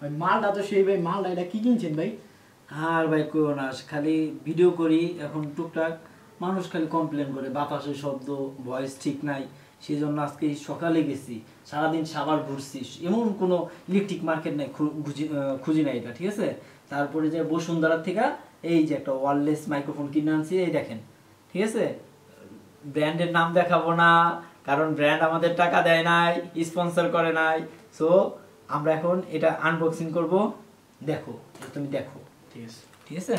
ভাই মালটা তো সেই ভাই, মালটা এটা কি কিনছেন ভাই? আর ভাই কইও না, খালি ভিডিও করি এখন টুকটাক, মানুষ খালি কমপ্লেন করে বাতাসের শব্দ, ভয়েস ঠিক নাই। সেই জন্য আজকে সকালে গেছি, সারাদিন সাভার ঘুরছি, এমন কোনো ইলেকট্রিক মার্কেট নাই খুঁজি নাই এটা, ঠিক আছে। তারপরে যে বসুন্ধরার থেকে এই যে একটা ওয়্যারলেস মাইক্রোফোন কিনে আনছি, এই দেখেন, ঠিক আছে। ব্র্যান্ডের নাম দেখাবো না, কারণ ব্র্যান্ড আমাদের টাকা দেয় নাই, স্পন্সর করে নাই। সো আমরা এখন এটা আনবক্সিং করব, দেখো, তুমি দেখো, ঠিক আছে। ঠিক আছে।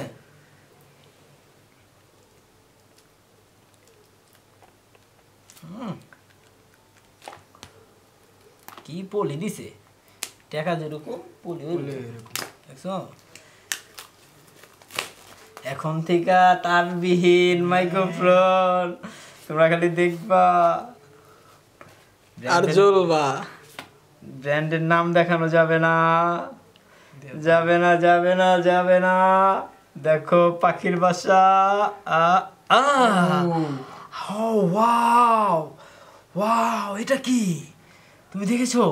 কি পলি দিছে, টাকা যেরকম পলি দেখছো। এখন থেকে তারবিহীন মাইক্রোফোন, তোমরা খালি দেখবা আর জ্বলবা। ব্র্যান্ডের নাম দেখানো যাবে না, যাবে না, যাবে না, যাবে না। দেখো পাখির বাসা। ওয়াও ওয়াও, এটা কি তুমি দেখেছো?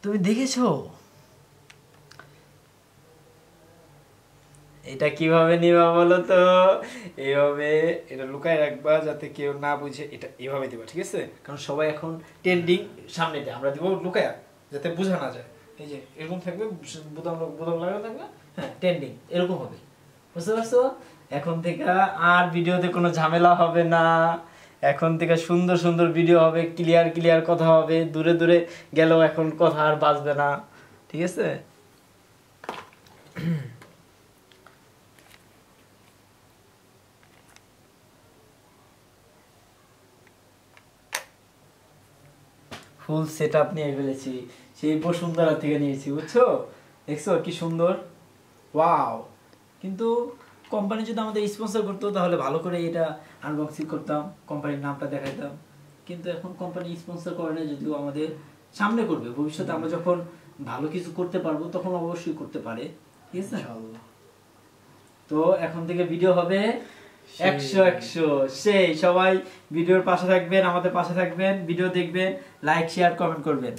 তুমি দেখেছো এটা কিভাবে নিবা বলো তো? এইভাবে এটা লুকায় রাখবা যাতে কেউ না বুঝে, এটা এইভাবে দিবা, ঠিক আছে। কারণ সবাই এখন ট্রেন্ডিং, সামনে দিয়ে আমরা দিব লুকায়া, যাতে বোঝা না যায়। এই যে এরকম থাকবে, বোতাম বোতাম লাগা থাকবে, হ্যাঁ ট্রেন্ডিং এরকম হবে, বুঝতে পারছো? এখন থেকে আর ভিডিওতে কোনো ঝামেলা হবে না, এখন থেকে সুন্দর সুন্দর ভিডিও হবে, ক্লিয়ার ক্লিয়ার কথা হবে, দূরে দূরে গেলেও এখন কথা আর বাজবে না, ঠিক আছে। ফুল সেট আপ নিয়ে ফেলেছি, সেই বসুন্ধরা থেকে নিয়েছি, বুঝছো? দেখছো কি সুন্দর, ওয়াও। কিন্তু কোম্পানি যদি আমাদের স্পন্সর করতো তাহলে ভালো করে এটা আনবক্সিং করতাম, কোম্পানির নামটা দেখাইতাম। কিন্তু এখন কোম্পানি স্পন্সর করে না, যদিও আমাদের সামনে করবে, ভবিষ্যতে আমরা যখন ভালো কিছু করতে পারবো তখন অবশ্যই করতে পারে, ঠিক আছে। তো এখন থেকে ভিডিও হবে 100 সেই সবাই ভিডিওর পাশে থাকবেন, আমাদের পাশে থাকবেন, ভিডিও দেখবেন, লাইক শেয়ার কমেন্ট করবেন।